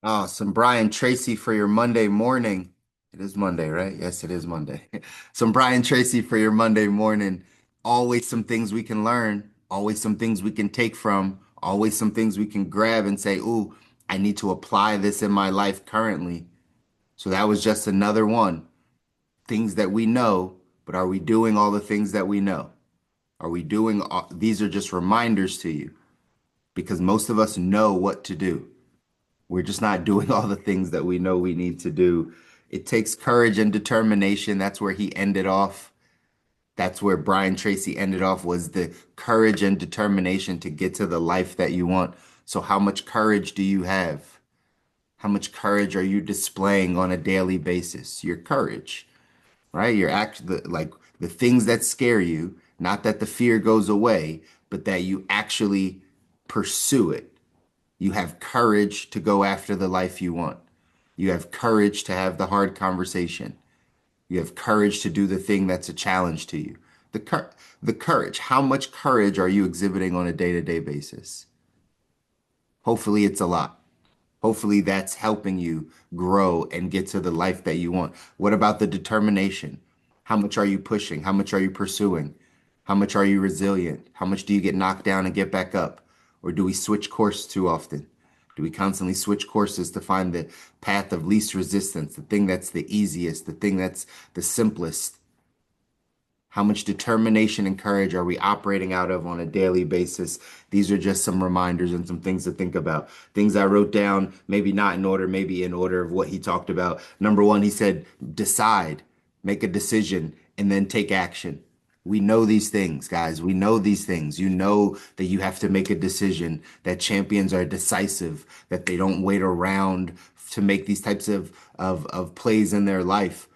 Oh, some Brian Tracy for your Monday morning. It is Monday, right? Yes, it is Monday. Some Brian Tracy for your Monday morning. Always some things we can learn, always some things we can take from, always some things we can grab and say, ooh, I need to apply this in my life currently. So that was just another one. Things that we know, but are we doing all the things that we know? Are we doing these are just reminders to you because most of us know what to do. We're just not doing all the things that we know we need to do. It takes courage and determination. That's where he ended off. That's where Brian Tracy ended off was the courage and determination to get to the life that you want. So how much courage do you have? How much courage are you displaying on a daily basis? Your courage, right? Your act, like the things that scare you, not that the fear goes away, but that you actually pursue it. You have courage to go after the life you want. You have courage to have the hard conversation. You have courage to do the thing that's a challenge to you. The cur- the courage. How much courage are you exhibiting on a day-to-day basis? Hopefully it's a lot. Hopefully that's helping you grow and get to the life that you want. What about the determination? How much are you pushing? How much are you pursuing? How much are you resilient? How much do you get knocked down and get back up? Or do we switch course too often? Do we constantly switch courses to find the path of least resistance, the thing that's the easiest, the thing that's the simplest? How much determination and courage are we operating out of on a daily basis? These are just some reminders and some things to think about. Things I wrote down, maybe not in order, maybe in order of what he talked about. Number one, he said, decide, make a decision, and then take action. We know these things, guys. We know these things. You know that you have to make a decision, that champions are decisive, that they don't wait around to make these types of plays in their life.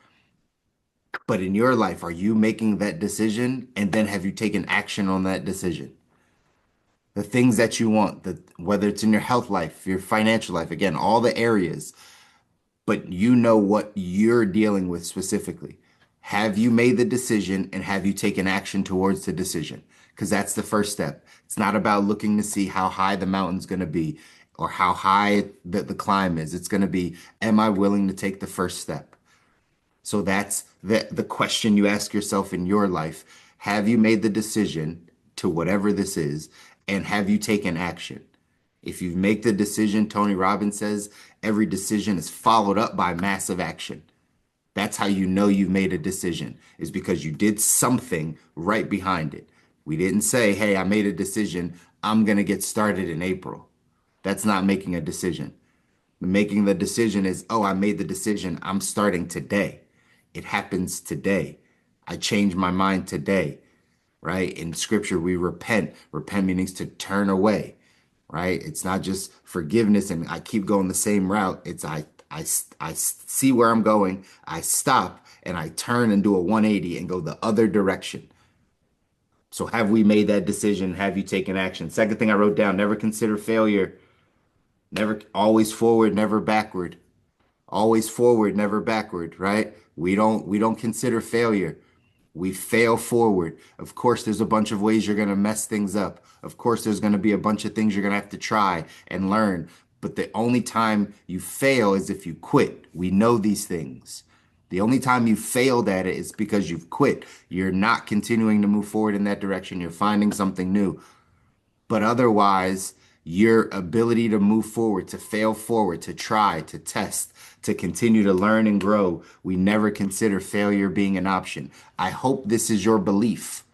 But in your life, are you making that decision? And then have you taken action on that decision? The things that you want, whether it's in your health life, your financial life, again, all the areas, but you know what you're dealing with specifically. Have you made the decision and have you taken action towards the decision? Because that's the first step. It's not about looking to see how high the mountain's going to be or how high the climb is. It's going to be, am I willing to take the first step? So that's the question you ask yourself in your life. Have you made the decision to whatever this is, and have you taken action? If you make the decision, Tony Robbins says, every decision is followed up by massive action. That's how you know you've made a decision, is because you did something right behind it. We didn't say, hey, I made a decision. I'm going to get started in April. That's not making a decision. Making the decision is, oh, I made the decision. I'm starting today. It happens today. I change my mind today, right? In scripture, we repent. Repent means to turn away, right? It's not just forgiveness and I keep going the same route. It's I see where I'm going. I stop and I turn and do a 180 and go the other direction. So have we made that decision? Have you taken action? Second thing I wrote down, never consider failure. Never, always forward, never backward. Always forward, never backward, right? We don't consider failure. We fail forward. Of course, there's a bunch of ways you're going to mess things up. Of course, there's going to be a bunch of things you're going to have to try and learn. But the only time you fail is if you quit. We know these things. The only time you failed at it is because you've quit. You're not continuing to move forward in that direction. You're finding something new. But otherwise, your ability to move forward, to fail forward, to try, to test, to continue to learn and grow, we never consider failure being an option. I hope this is your belief.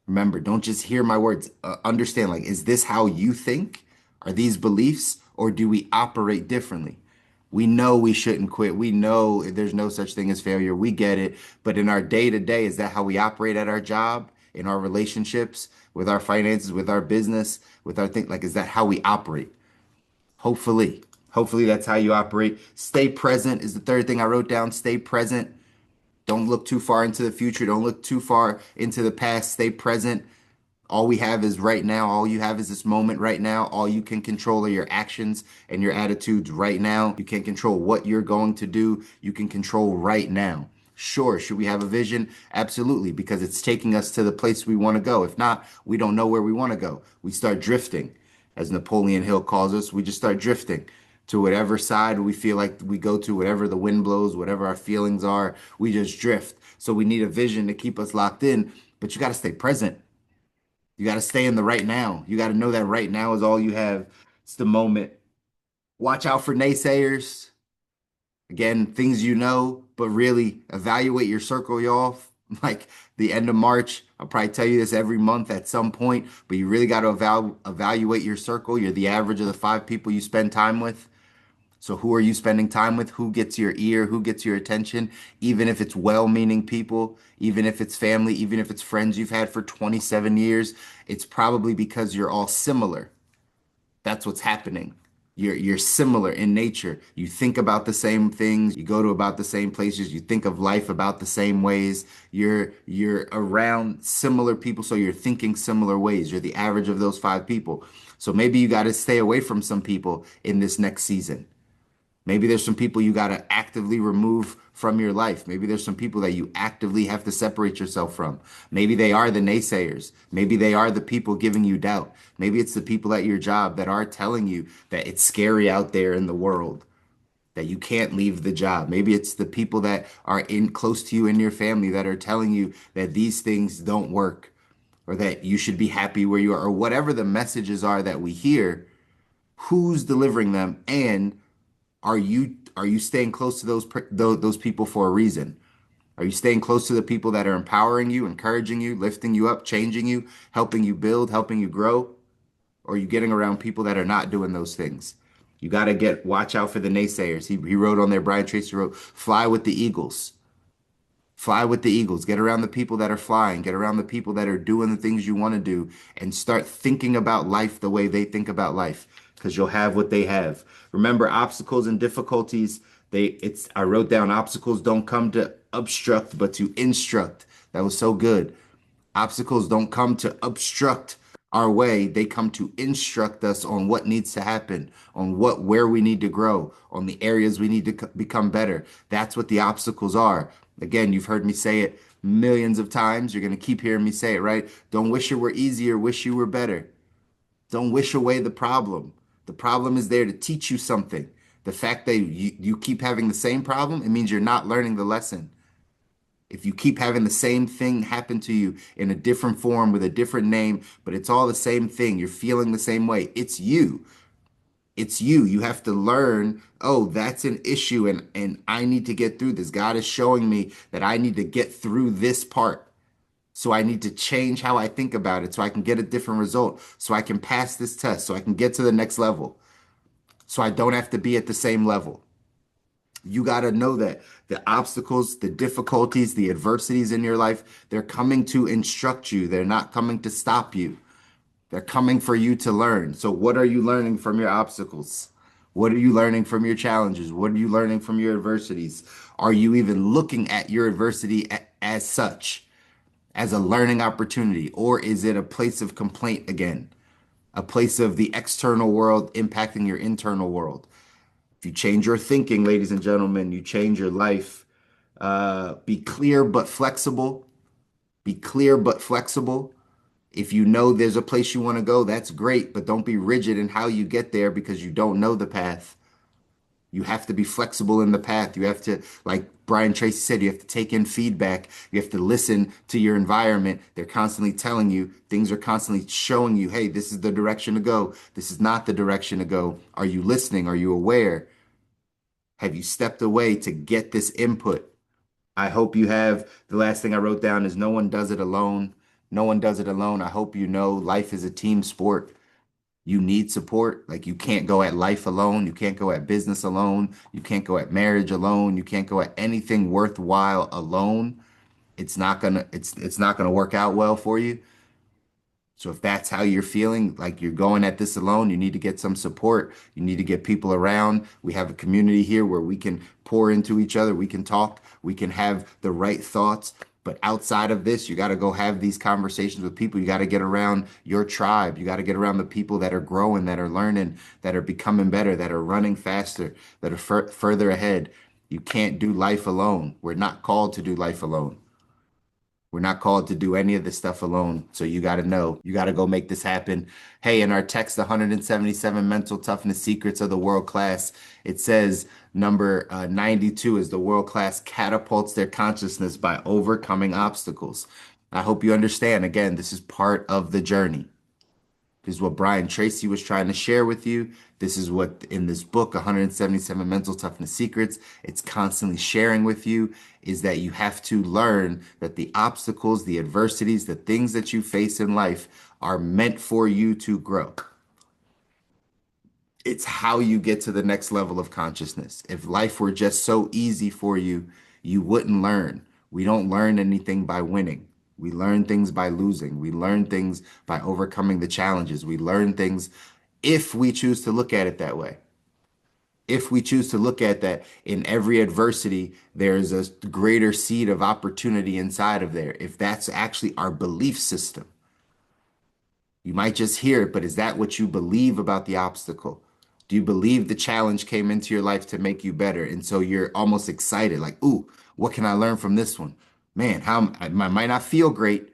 Remember, don't just hear my words. Understand, like, is this how you think? Are these beliefs, or do we operate differently? We know we shouldn't quit. We know there's no such thing as failure. We get it. But in our day to day, is that how we operate at our job, in our relationships, with our finances, with our business, with our thing? Like, is that how we operate? Hopefully. Hopefully that's how you operate. Stay present is the third thing I wrote down. Stay present. Don't look too far into the future. Don't look too far into the past. Stay present. All we have is right now. All you have is this moment right now. All you can control are your actions and your attitudes right now. You can't control what you're going to do. You can control right now. Sure, should we have a vision? Absolutely, because it's taking us to the place we want to go. If not, we don't know where we want to go. We start drifting, as Napoleon Hill calls us. We just start drifting to whatever side we feel like we go to, whatever the wind blows, whatever our feelings are, we just drift. So we need a vision to keep us locked in, but you got to stay present. You got to stay in the right now. You got to know that right now is all you have. It's the moment. Watch out for naysayers. Again, things you know, but really evaluate your circle, y'all. Like the end of March, I'll probably tell you this every month at some point, but you really got to evaluate your circle. You're the average of the five people you spend time with. So who are you spending time with? Who gets your ear? Who gets your attention? Even if it's well-meaning people, even if it's family, even if it's friends you've had for 27 years, it's probably because you're all similar. That's what's happening. You're similar in nature. You think about the same things, you go to about the same places, you think of life about the same ways. You're around similar people, so you're thinking similar ways. You're the average of those five people. So maybe you got to stay away from some people in this next season. Maybe there's some people you got to actively remove from your life. Maybe there's some people that you actively have to separate yourself from. Maybe they are the naysayers. Maybe they are the people giving you doubt. Maybe it's the people at your job that are telling you that it's scary out there in the world, that you can't leave the job. Maybe it's the people that are in close to you in your family that are telling you that these things don't work or that you should be happy where you are or whatever the messages are that we hear. Who's delivering them, and are you staying close to those people for a reason? Are you staying close to the people that are empowering you, encouraging you, lifting you up, changing you, helping you build, helping you grow? Or are you getting around people that are not doing those things? You got to watch out for the naysayers. He wrote on there, Brian Tracy wrote, fly with the eagles. Fly with the eagles. Get around the people that are flying. Get around the people that are doing the things you want to do and start thinking about life the way they think about life because you'll have what they have. Remember, obstacles and difficulties, I wrote down obstacles don't come to obstruct, but to instruct. That was so good. Obstacles don't come to obstruct our way. They come to instruct us on what needs to happen, on where we need to grow, on the areas we need to become better. That's what the obstacles are. Again, you've heard me say it millions of times. You're going to keep hearing me say it, right? Don't wish it were easier, wish you were better. Don't wish away the problem. The problem is there to teach you something. The fact that you keep having the same problem, it means you're not learning the lesson. If you keep having the same thing happen to you in a different form with a different name, but it's all the same thing, you're feeling the same way. It's you. It's you. You have to learn, oh, that's an issue and I need to get through this. God is showing me that I need to get through this part. So I need to change how I think about it so I can get a different result, so I can pass this test, so I can get to the next level, so I don't have to be at the same level. You got to know that the obstacles, the difficulties, the adversities in your life, they're coming to instruct you. They're not coming to stop you. They're coming for you to learn. So, what are you learning from your obstacles? What are you learning from your challenges? What are you learning from your adversities? Are you even looking at your adversity as such, as a learning opportunity? Or is it a place of complaint again? A place of the external world impacting your internal world? If you change your thinking, ladies and gentlemen, you change your life. Be clear but flexible. Be clear but flexible. If you know there's a place you want to go, that's great, but don't be rigid in how you get there because you don't know the path. You have to be flexible in the path. You have to, like Brian Tracy said, you have to take in feedback. You have to listen to your environment. They're constantly telling you, things are constantly showing you, hey, this is the direction to go. This is not the direction to go. Are you listening? Are you aware? Have you stepped away to get this input? I hope you have. The last thing I wrote down is no one does it alone. No one does it alone. I hope you know life is a team sport. You need support. Like you can't go at life alone. You can't go at business alone. You can't go at marriage alone. You can't go at anything worthwhile alone. It's not gonna work out well for you. So if that's how you're feeling, like you're going at this alone, you need to get some support. You need to get people around. We have a community here where we can pour into each other. We can talk. We can have the right thoughts. But outside of this, you got to go have these conversations with people. You got to get around your tribe. You got to get around the people that are growing, that are learning, that are becoming better, that are running faster, that are further ahead. You can't do life alone. We're not called to do life alone. We're not called to do any of this stuff alone. So you got to know, you got to go make this happen. Hey, in our text, 177 Mental Toughness Secrets of the World Class, it says number 92 is the world class catapults their consciousness by overcoming obstacles. I hope you understand. Again, this is part of the journey. This is what Brian Tracy was trying to share with you. This is what in this book, 177 Mental Toughness Secrets, it's constantly sharing with you is that you have to learn that the obstacles, the adversities, the things that you face in life are meant for you to grow. It's how you get to the next level of consciousness. If life were just so easy for you, you wouldn't learn. We don't learn anything by winning. We learn things by losing. We learn things by overcoming the challenges. We learn things if we choose to look at it that way. If we choose to look at that in every adversity, there's a greater seed of opportunity inside of there. If that's actually our belief system, you might just hear it, but is that what you believe about the obstacle? Do you believe the challenge came into your life to make you better? And so you're almost excited, like, ooh, what can I learn from this one? Man, how I might not feel great,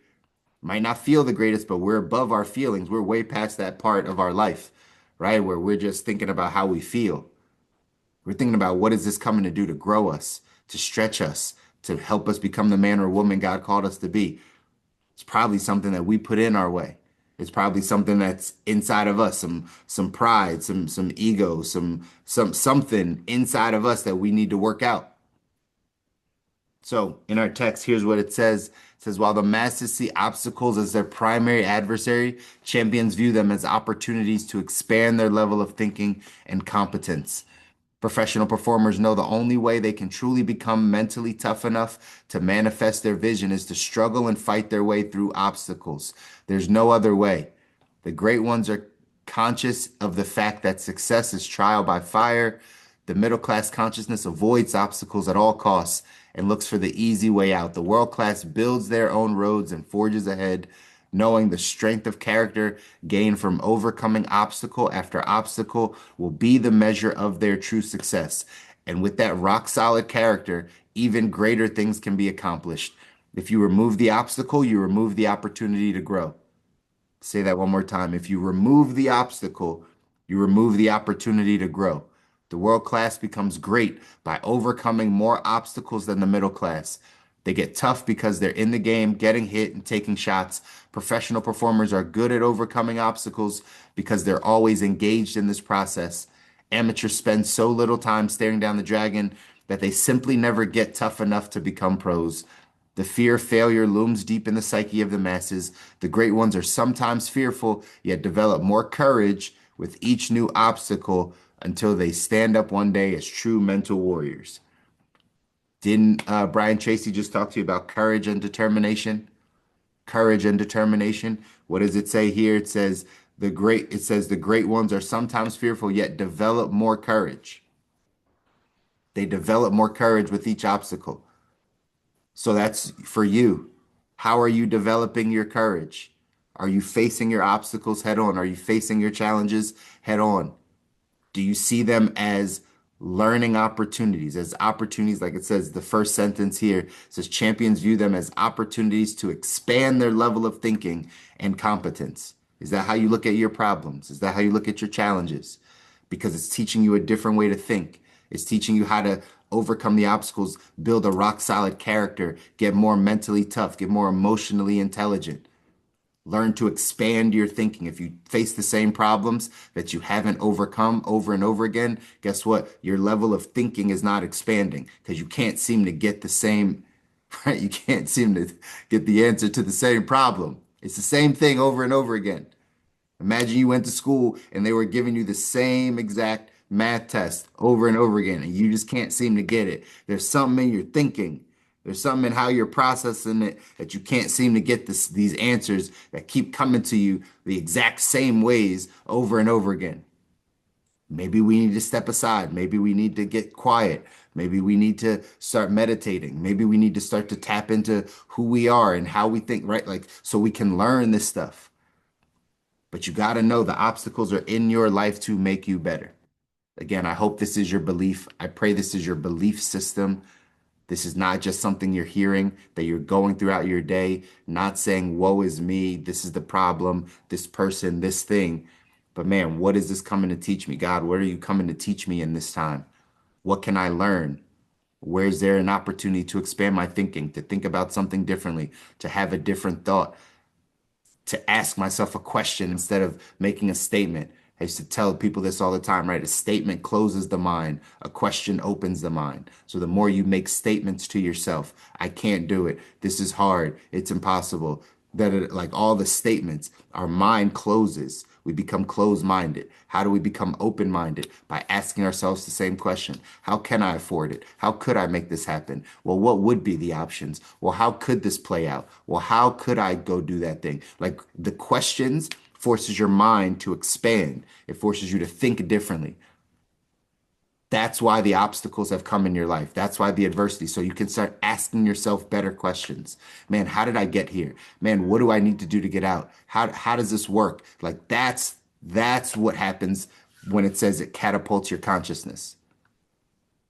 might not feel the greatest, but we're above our feelings. We're way past that part of our life, right? Where we're just thinking about how we feel. We're thinking about what is this coming to do to grow us, to stretch us, to help us become the man or woman God called us to be. It's probably something that we put in our way. It's probably something that's inside of us, some pride, some ego, something inside of us that we need to work out. So in our text, here's what it says. It says, while the masses see obstacles as their primary adversary, champions view them as opportunities to expand their level of thinking and competence. Professional performers know the only way they can truly become mentally tough enough to manifest their vision is to struggle and fight their way through obstacles. There's no other way. The great ones are conscious of the fact that success is trial by fire. The middle class consciousness avoids obstacles at all costs and looks for the easy way out. The world class builds their own roads and forges ahead, knowing the strength of character gained from overcoming obstacle after obstacle will be the measure of their true success. And with that rock solid character, even greater things can be accomplished. If you remove the obstacle, you remove the opportunity to grow. Say that one more time. If you remove the obstacle, you remove the opportunity to grow. The world class becomes great by overcoming more obstacles than the middle class. They get tough because they're in the game, getting hit and taking shots. Professional performers are good at overcoming obstacles because they're always engaged in this process. Amateurs spend so little time staring down the dragon that they simply never get tough enough to become pros. The fear of failure looms deep in the psyche of the masses. The great ones are sometimes fearful, yet develop more courage with each new obstacle until they stand up one day as true mental warriors. Didn't Brian Tracy just talk to you about courage and determination? Courage and determination. What does it say here? It says the great ones are sometimes fearful, yet develop more courage. They develop more courage with each obstacle. So that's for you. How are you developing your courage? Are you facing your obstacles head on? Are you facing your challenges head on? Do you see them as learning opportunities, as opportunities, like it says, the first sentence here says champions view them as opportunities to expand their level of thinking and competence. Is that how you look at your problems? Is that how you look at your challenges? Because it's teaching you a different way to think. It's teaching you how to overcome the obstacles, build a rock solid character, get more mentally tough, get more emotionally intelligent. Learn to expand your thinking. If you face the same problems that you haven't overcome over and over again, guess what? Your level of thinking is not expanding because you can't seem to get the same, right? You can't seem to get the answer to the same problem. It's the same thing over and over again. Imagine you went to school and they were giving you the same exact math test over and over again, and you just can't seem to get it. There's something in your thinking. There's something in how you're processing it that you can't seem to get these answers that keep coming to you the exact same ways over and over again. Maybe we need to step aside. Maybe we need to get quiet. Maybe we need to start meditating. Maybe we need to start to tap into who we are and how we think, right? Like, so we can learn this stuff. But you got to know the obstacles are in your life to make you better. Again, I hope this is your belief. I pray this is your belief system. This is not just something you're hearing that you're going throughout your day, not saying, woe is me, this is the problem, this person, this thing. But man, what is this coming to teach me? God, what are you coming to teach me in this time? What can I learn? Where's there an opportunity to expand my thinking, to think about something differently, to have a different thought, to ask myself a question instead of making a statement? I used to tell people this all the time, right? A statement closes the mind, a question opens the mind. So the more you make statements to yourself, I can't do it, this is hard, it's impossible, that like all the statements, our mind closes. We become closed-minded. How do we become open-minded? By asking ourselves the same question. How can I afford it? How could I make this happen? Well, what would be the options? Well, how could this play out? Well, how could I go do that thing? Like the questions forces your mind to expand. It forces you to think differently. That's why the obstacles have come in your life. That's why the adversity. So you can start asking yourself better questions. Man, how did I get here? Man, what do I need to do to get out? How does this work? Like that's what happens when it says it catapults your consciousness.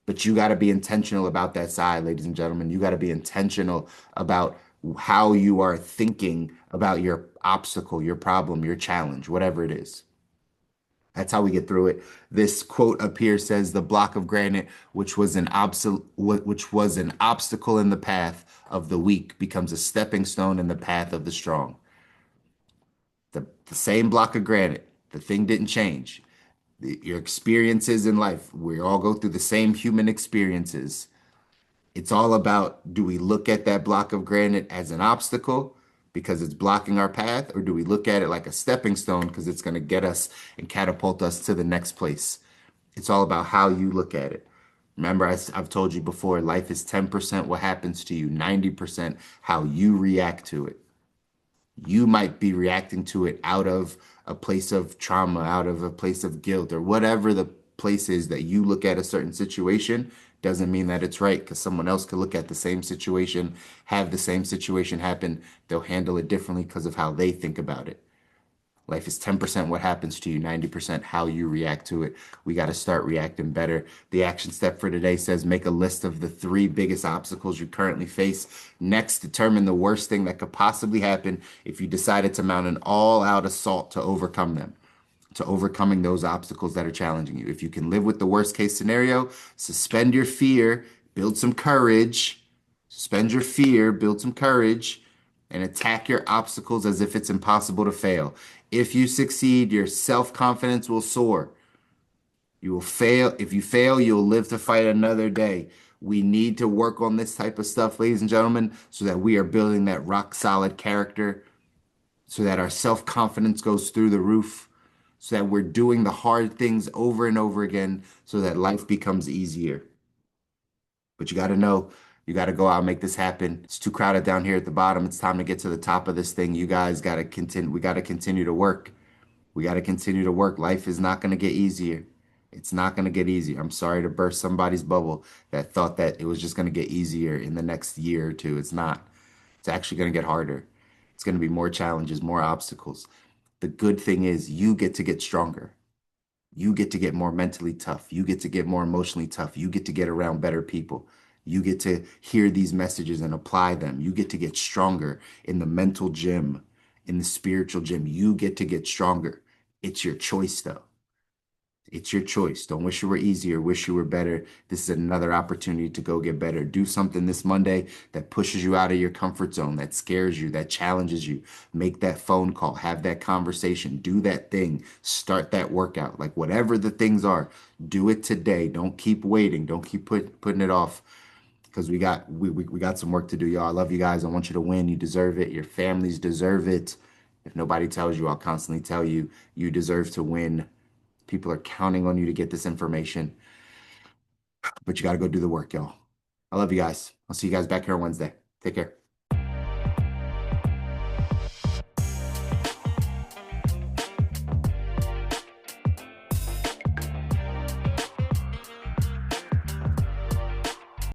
But you got to be intentional about that side, ladies and gentlemen. You got to be intentional about how you are thinking about your obstacle, your problem, your challenge, whatever it is. That's how we get through it. This quote up here says, "The block of granite, which was an obstacle in the path of the weak, becomes a stepping stone in the path of the strong." The same block of granite, the thing didn't change. Your experiences in life, we all go through the same human experiences. It's all about, do we look at that block of granite as an obstacle because it's blocking our path, or do we look at it like a stepping stone because it's going to get us and catapult us to the next place? It's all about how you look at it. Remember, I've told you before, life is 10% what happens to you, 90% how you react to it. You might be reacting to it out of a place of trauma, out of a place of guilt, or whatever the place is that you look at a certain situation. Doesn't mean that it's right, because someone else could look at the same situation, have the same situation happen. They'll handle it differently because of how they think about it. Life is 10% what happens to you, 90% how you react to it. We got to start reacting better. The action step for today says make a list of the three biggest obstacles you currently face. Next, determine the worst thing that could possibly happen if you decided to mount an all-out assault to overcome them, to overcoming those obstacles that are challenging you. If you can live with the worst case scenario, suspend your fear, build some courage, suspend your fear, build some courage, and attack your obstacles as if it's impossible to fail. If you succeed, your self-confidence will soar. You will fail. If you fail, you'll live to fight another day. We need to work on this type of stuff, ladies and gentlemen, so that we are building that rock solid character, so that our self-confidence goes through the roof, so that we're doing the hard things over and over again, so that life becomes easier. But you got to know, you got to go out and make this happen. It's too crowded down here at the bottom. It's time to get to the top of this thing. You guys got to continue. We got to continue to work. We got to continue to work. Life is not going to get easier. It's not going to get easier. I'm sorry to burst somebody's bubble that thought that it was just going to get easier in the next year or two. It's not. It's actually going to get harder. It's going to be more challenges, more obstacles. The good thing is you get stronger. You get to get more mentally tough. You get to get more emotionally tough. You get to get around better people. You get to hear these messages and apply them. You get to get stronger in the mental gym, in the spiritual gym. You get to get stronger. It's your choice, though. It's your choice. Don't wish you were easier, wish you were better. This is another opportunity to go get better. Do something this Monday that pushes you out of your comfort zone, that scares you, that challenges you. Make that phone call, have that conversation, do that thing, start that workout. Like whatever the things are, do it today. Don't keep waiting. Don't keep putting it off, because we got some work to do, y'all. I love you guys. I want you to win. You deserve it. Your families deserve it. If nobody tells you, I'll constantly tell you, you deserve to win. People are counting on you to get this information, but you got to go do the work, y'all. I love you guys. I'll see you guys back here on Wednesday. Take care.